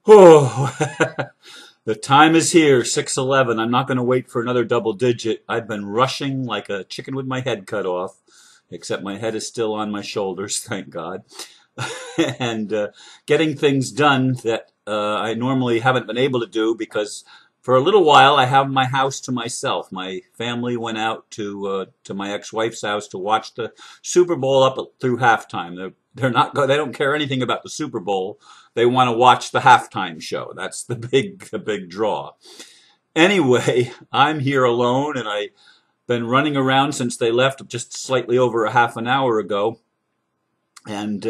Oh, the time is here, 6:11. I'm not going to wait for another double digit. I've been rushing like a chicken with my head cut off, except my head is still on my shoulders, thank God. and getting things done that I normally haven't been able to do because for a little while I have my house to myself. My family went out to my ex-wife's house to watch the Super Bowl up through halftime. They're not they don't care anything about the Super Bowl. They want to watch the halftime show. That's the big draw. Anyway, I'm here alone and I've been running around since they left just slightly over a half an hour ago and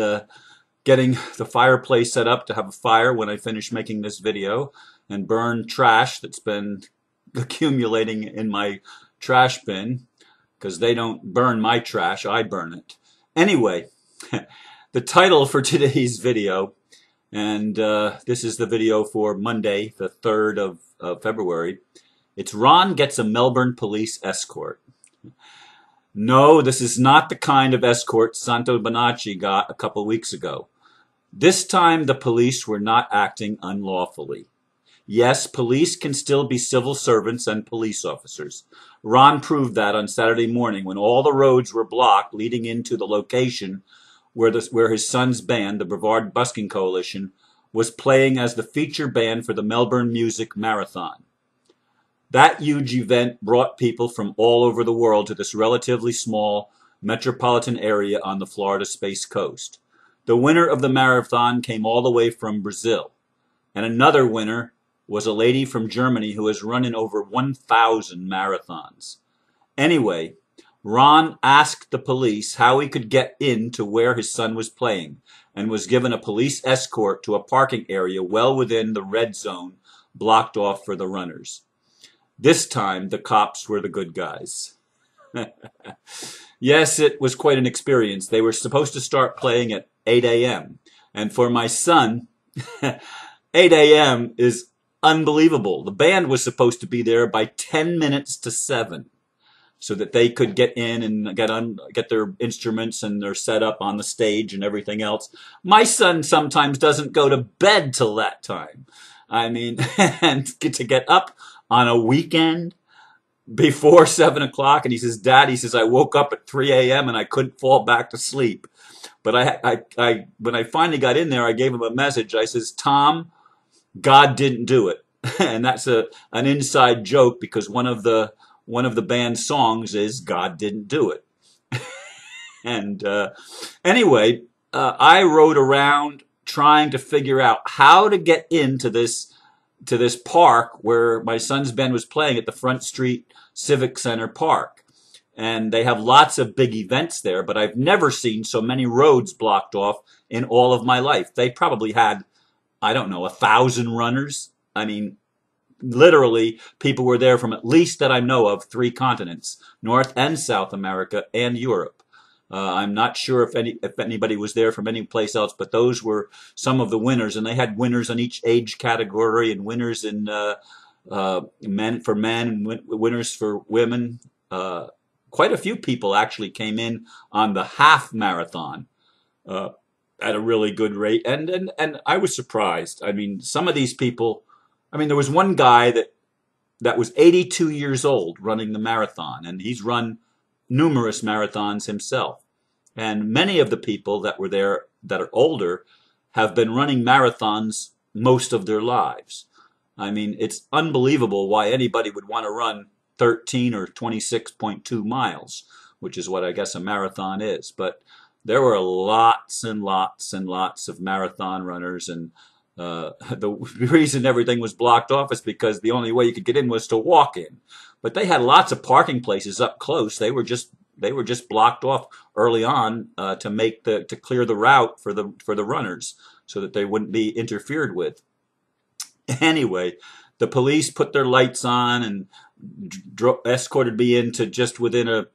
getting the fireplace set up to have a fire when I finish making this video and burn trash that's been accumulating in my trash bin because they don't burn my trash, I burn it. Anyway, the title for today's video, and this is the video for Monday, the 3rd of February. It's Ron Gets a Melbourne Police Escort. No, this is not the kind of escort Santos Bonacci got a couple weeks ago. This time the police were not acting unlawfully. Yes, police can still be civil servants and police officers. Ron proved that on Saturday morning when all the roads were blocked leading into the location where his son's band, the Brevard Busking Coalition, was playing as the feature band for the Melbourne Music Marathon. That huge event brought people from all over the world to this relatively small metropolitan area on the Florida Space Coast. The winner of the marathon came all the way from Brazil, and another winner was a lady from Germany who has run in over 1,000 marathons. Anyway, Ron asked the police how he could get in to where his son was playing and was given a police escort to a parking area well within the red zone blocked off for the runners. This time, the cops were the good guys. Yes, it was quite an experience. They were supposed to start playing at 8 a.m. And for my son, 8 a.m. is unbelievable. The band was supposed to be there by 10 minutes to 7 so that they could get in and get their instruments and their setup on the stage and everything else. My son sometimes doesn't go to bed till that time. I mean, and to get up on a weekend before 7 o'clock, and he says, Dad, he says, I woke up at 3 a.m. and I couldn't fall back to sleep. But when I finally got in there, I gave him a message. I says, Tom, God didn't do it. And that's an inside joke because one of the band's songs is God didn't do it. And anyway, I rode around trying to figure out how to get into this park where my son's band was playing at the Front Street Civic Center Park. And they have lots of big events there, but I've never seen so many roads blocked off in all of my life. They probably had, I don't know, 1,000 runners. I mean, literally, people were there from at least that I know of 3 continents, North and South America and Europe. I'm not sure if anybody was there from any place else, but those were some of the winners, and they had winners in each age category and winners in men for men and winners for women. Quite a few people actually came in on the half marathon at a really good rate, and I was surprised. I mean, some of these people. I mean, there was one guy that was 82 years old running the marathon, and he's run numerous marathons himself. And many of the people that were there that are older have been running marathons most of their lives. I mean, it's unbelievable why anybody would want to run 13 or 26.2 miles, which is what I guess a marathon is. But there were lots and lots and lots of marathon runners, and the reason everything was blocked off is because the only way you could get in was to walk in. But they had lots of parking places up close. They were just blocked off early on to clear the route for the runners so that they wouldn't be interfered with. Anyway, the police put their lights on and escorted me into just within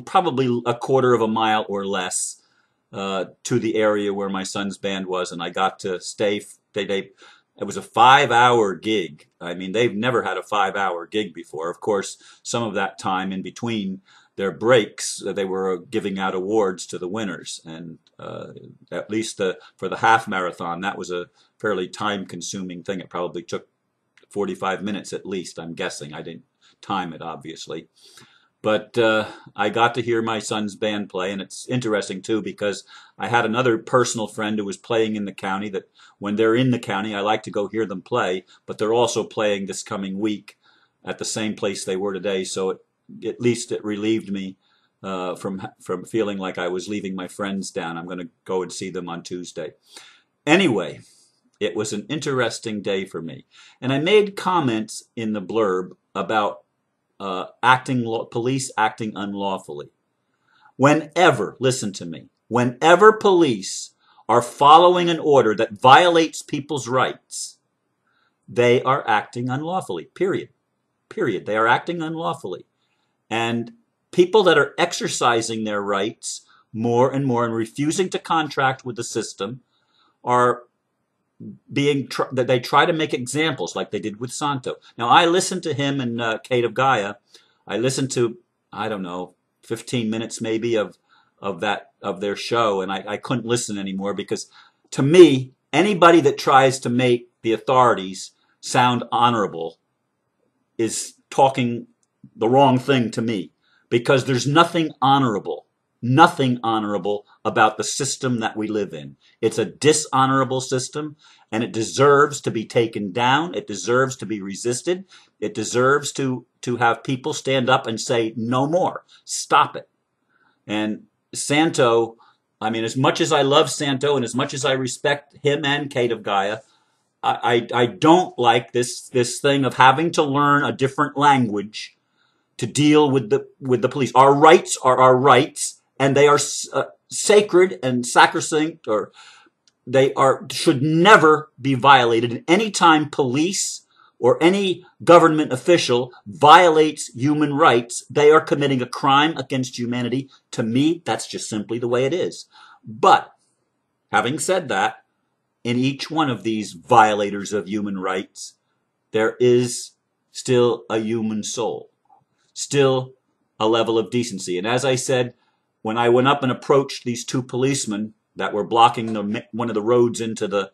probably a quarter of a mile or less to the area where my son's band was, and I got to stay. It was a 5-hour gig. I mean, they've never had a 5-hour gig before. Of course, some of that time in between their breaks, they were giving out awards to the winners. And at least for the half marathon, that was a fairly time-consuming thing. It probably took 45 minutes at least, I'm guessing. I didn't time it, obviously. But I got to hear my son's band play, and it's interesting too because I had another personal friend who was playing in the county that when they're in the county, I like to go hear them play, but they're also playing this coming week at the same place they were today, so at least it relieved me from feeling like I was leaving my friends down. I'm going to go and see them on Tuesday. Anyway, it was an interesting day for me, and I made comments in the blurb about police acting unlawfully. Whenever, listen to me, whenever police are following an order that violates people's rights, they are acting unlawfully, period. Period. They are acting unlawfully. And people that are exercising their rights more and more and refusing to contract with the system are that they try to make examples like they did with Santo. Now, I listened to him and Kate of Gaia. I listened to, I don't know, 15 minutes maybe of their show, and I couldn't listen anymore because, to me, anybody that tries to make the authorities sound honorable is talking the wrong thing to me, because there's nothing honorable about the system that we live in. It's a dishonorable system, and it deserves to be taken down. It deserves to be resisted. It deserves to have people stand up and say, no more, stop it. And Santo, I mean, as much as I love Santo and as much as I respect him and Kate of Gaia, I don't like this thing of having to learn a different language to deal with the police. Our rights are our rights, and they are sacred and sacrosanct, or should never be violated. And any time police or any government official violates human rights, they are committing a crime against humanity. To me, that's just simply the way it is. But having said that, in each one of these violators of human rights, there is still a human soul, still a level of decency. And as I said, when I went up and approached these two policemen that were blocking one of the roads into the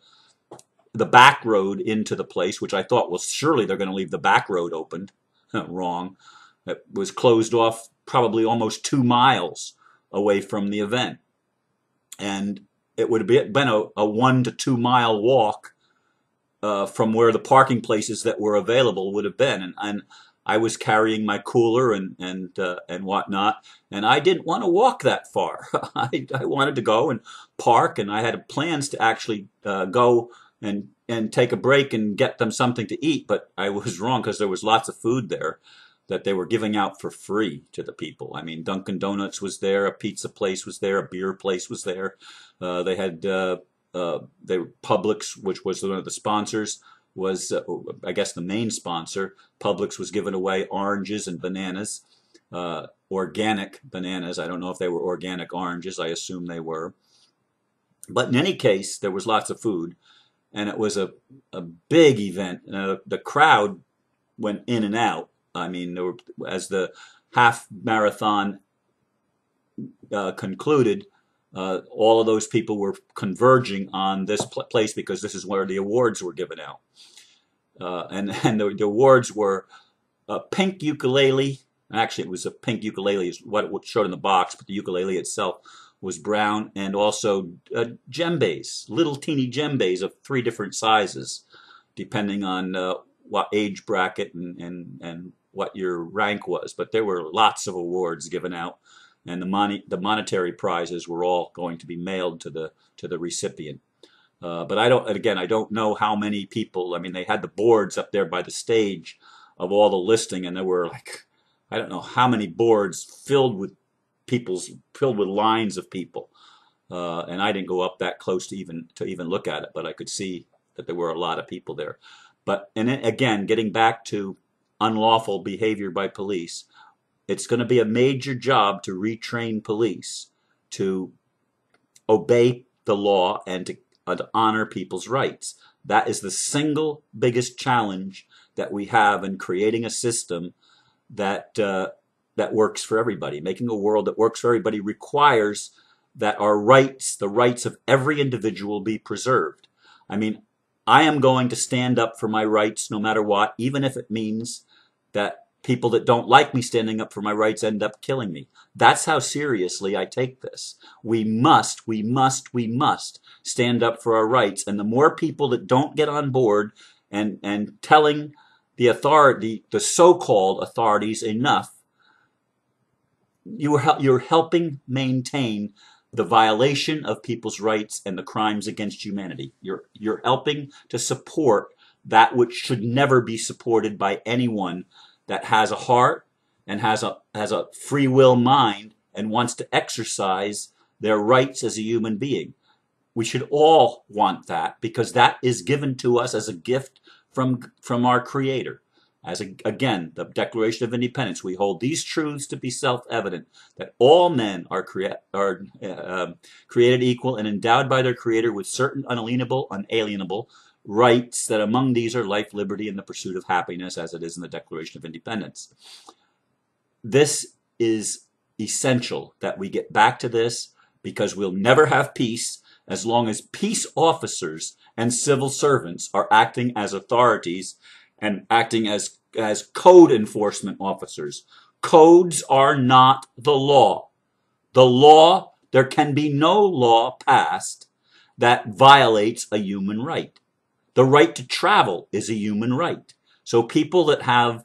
back road into the place, which I thought, well, surely they're going to leave the back road open. Wrong. It was closed off probably almost 2 miles away from the event. And it would have been a 1 to 2 mile walk from where the parking places that were available would have been. And I was carrying my cooler and whatnot, and I didn't want to walk that far. I wanted to go and park, and I had plans to actually go and take a break and get them something to eat, but I was wrong because there was lots of food there that they were giving out for free to the people. I mean, Dunkin' Donuts was there, a pizza place was there, a beer place was there. They had Publix, which was one of the sponsors, was I guess the main sponsor. Publix was giving away oranges and bananas, organic bananas. I don't know if they were organic oranges. I assume they were. But in any case, there was lots of food, and it was a big event. The crowd went in and out. I mean, as the half marathon concluded, all of those people were converging on this place because this is where the awards were given out. And the awards were a pink ukulele. Actually, it was a pink ukulele is what it showed in the box, but the ukulele itself was brown, and also djembes, little teeny djembes of 3 different sizes, depending on what age bracket and what your rank was. But there were lots of awards given out, and the monetary prizes were all going to be mailed to the recipient. But I don't know how many people. I mean, they had the boards up there by the stage of all the listing, and there were like, I don't know how many boards filled with lines of people. And I didn't go up that close to even look at it, but I could see that there were a lot of people there. And then, again, getting back to unlawful behavior by police, it's going to be a major job to retrain police to obey the law and to honor people's rights. That is the single biggest challenge that we have in creating a system that that works for everybody. Making a world that works for everybody requires that our rights, the rights of every individual, be preserved. I mean, I am going to stand up for my rights no matter what, even if it means that people that don't like me standing up for my rights end up killing me. That's how seriously I take this. We must stand up for our rights. And the more people that don't get on board and telling the authority, the so-called authorities, enough, you're helping maintain the violation of people's rights and the crimes against humanity. You're helping to support that which should never be supported by anyone that has a heart and has a free will mind and wants to exercise their rights as a human being. We should all want that, because that is given to us as a gift from our Creator. Again, the Declaration of Independence, we hold these truths to be self-evident, that all men are created equal and endowed by their Creator with certain unalienable rights, that among these are life, liberty, and the pursuit of happiness, as it is in the Declaration of Independence. This is essential that we get back to this, because we'll never have peace as long as peace officers and civil servants are acting as authorities and acting as code enforcement officers. Codes are not the law. The law, there can be no law passed that violates a human right. The right to travel is a human right. So people that have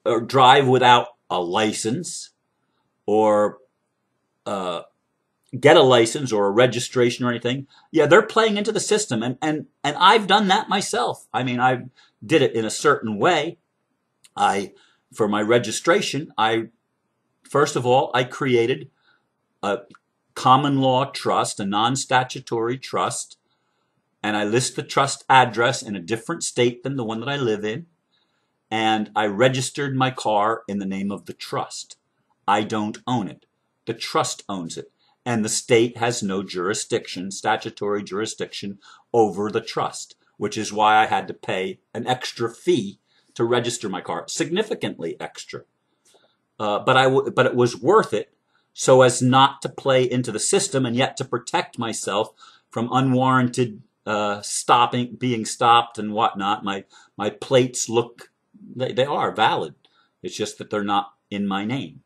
or drive without a license, or get a license or a registration or anything, yeah, they're playing into the system. And I've done that myself. I mean, I did it in a certain way. For my registration, first of all, I created a common law trust, a non-statutory trust, and I list the trust address in a different state than the one that I live in, and I registered my car in the name of the trust. I don't own it. The trust owns it, and the state has no jurisdiction, statutory jurisdiction, over the trust, which is why I had to pay an extra fee to register my car, significantly extra. But it was worth it, so as not to play into the system and yet to protect myself from unwarranted being stopped and whatnot. My plates look, they are valid. It's just that they're not in my name.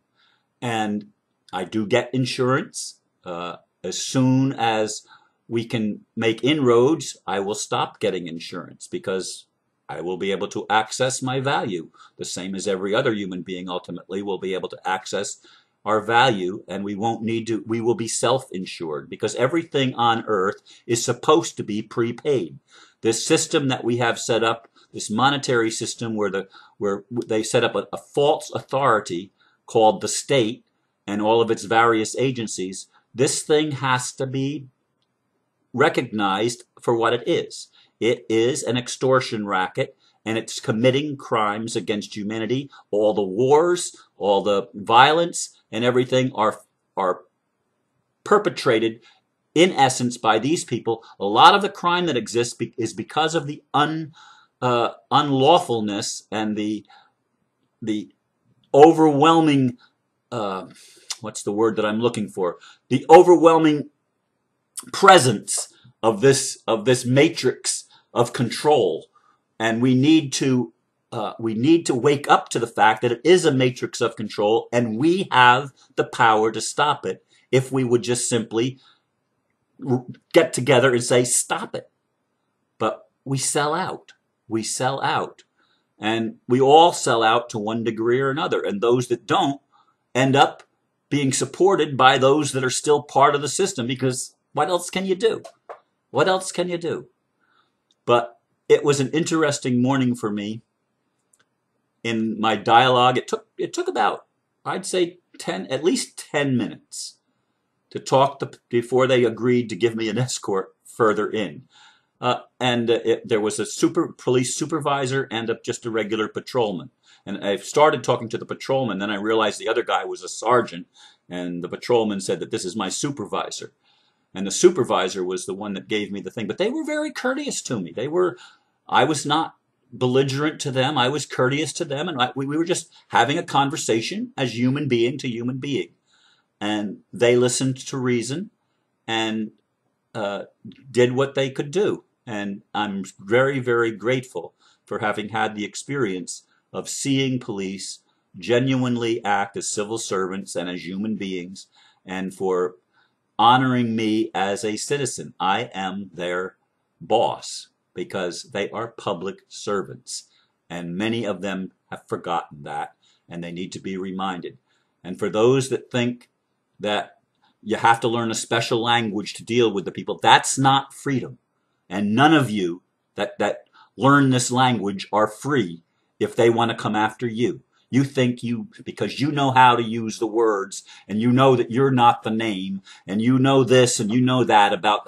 And I do get insurance. As soon as we can make inroads, I will stop getting insurance, because I will be able to access my value, the same as every other human being ultimately will be able to access our value, and we will be self-insured, because everything on earth is supposed to be prepaid. This system that we have set up, this monetary system where they set up a false authority called the state and all of its various agencies, this thing has to be recognized for what it is. It is an extortion racket, and it's committing crimes against humanity. All the wars, all the violence, and everything are perpetrated, in essence, by these people. A lot of the crime that exists is because of the unlawfulness and the overwhelming, what's the word that I'm looking for? The overwhelming presence of this matrix of control. And we need to wake up to the fact that it is a matrix of control, and we have the power to stop it if we would just simply get together and say, stop it. But we sell out. We sell out. And we all sell out to one degree or another. And those that don't end up being supported by those that are still part of the system, because what else can you do? What else can you do? But it was an interesting morning for me in my dialogue. It took about, I'd say, at least 10 minutes to talk before they agreed to give me an escort further in. There was a police supervisor and just a regular patrolman. And I started talking to the patrolman, then I realized the other guy was a sergeant, and the patrolman said that this is my supervisor. And the supervisor was the one that gave me the thing. But they were very courteous to me. I was not belligerent to them. I was courteous to them. And we were just having a conversation as human being to human being. And they listened to reason and did what they could do. And I'm very, very grateful for having had the experience of seeing police genuinely act as civil servants and as human beings, and for honoring me as a citizen. I am their boss because they are public servants, and many of them have forgotten that, and they need to be reminded. And for those that think that you have to learn a special language to deal with the people, that's not freedom. And none of you that learn this language are free if they want to come after you. You think because you know how to use the words, and you know that you're not the name, and you know this and you know that about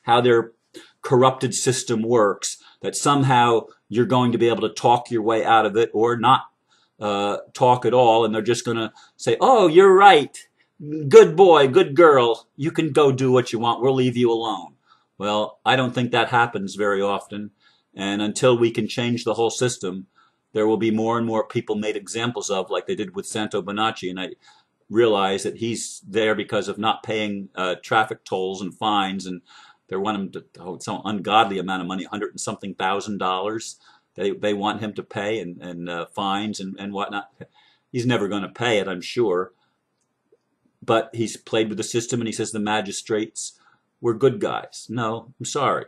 how their corrupted system works, that somehow you're going to be able to talk your way out of it, or not talk at all, and they're just going to say, "Oh, you're right. Good boy, good girl. You can go do what you want. We'll leave you alone." Well, I don't think that happens very often. And until we can change the whole system, there will be more and more people made examples of, like they did with Santos Bonacci. And I realize that he's there because of not paying traffic tolls and fines. And they want him to, some ungodly amount of money, $100 and something thousand. They want him to pay, and fines and whatnot. He's never going to pay it, I'm sure. But he's played with the system, and he says the magistrates were good guys. No, I'm sorry.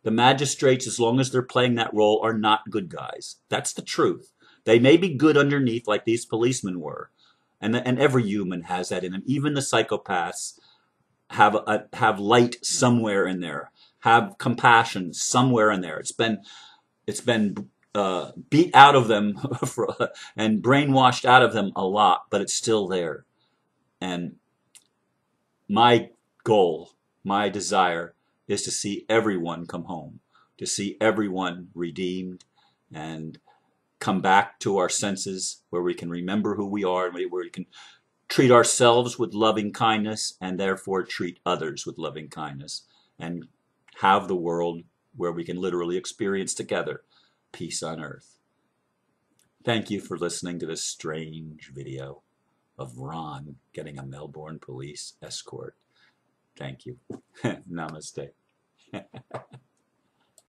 The magistrates, as long as they're playing that role, are not good guys. That's the truth. They may be good underneath, like these policemen were. And every human has that in them. Even the psychopaths have light somewhere in there, have compassion somewhere in there. It's been beat out of them and brainwashed out of them a lot, but it's still there. And my goal, my desire, is to see everyone come home, to see everyone redeemed and come back to our senses, where we can remember who we are, and where we can treat ourselves with loving kindness, and therefore treat others with loving kindness, and have the world where we can literally experience together peace on earth. Thank you for listening to this strange video of Ron getting a Melbourne police escort. Thank you. Namaste.